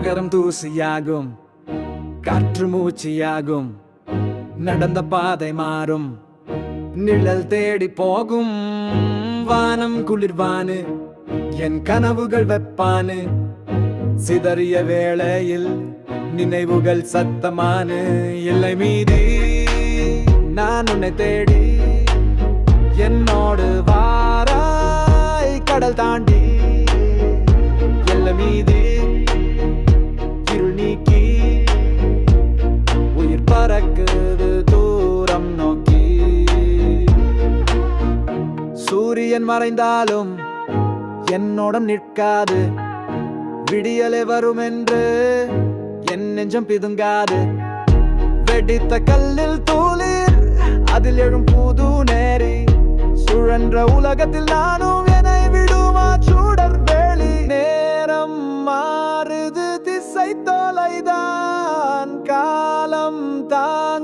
நகரம் தூசியாகும், காற்று மூச்சியாகும், நடந்த பாதை மாறும், நிழல் தேடி போகும். வானம் குளிர்வானு, என் கனவுகள் வெப்பானு, சிதறிய வேளையில் நினைவுகள் சத்தமானு. எல்லை மீதி நான் உன்னை தேடி, என்னோடு வாராய் கடல் தாண்டி. எல்லை மீதி இருள் நீக்கி, உயிர் பறக்குது தூரம் நோக்கி. சூரியன் மறைந்தாலும் என்னோட நிற்காது, விடியலே வரும் என்று என் நெஞ்சம் பிதுங்காது. வெடித்த கல்லில் தூளிர், அதில் எழும் புது நேரி, சுழன்ற உலகத்தில் நானும் என்னை விடுமா சுடர் வேலி. நேரம் மாறுது, திசை தொலைதான், காலம் தான்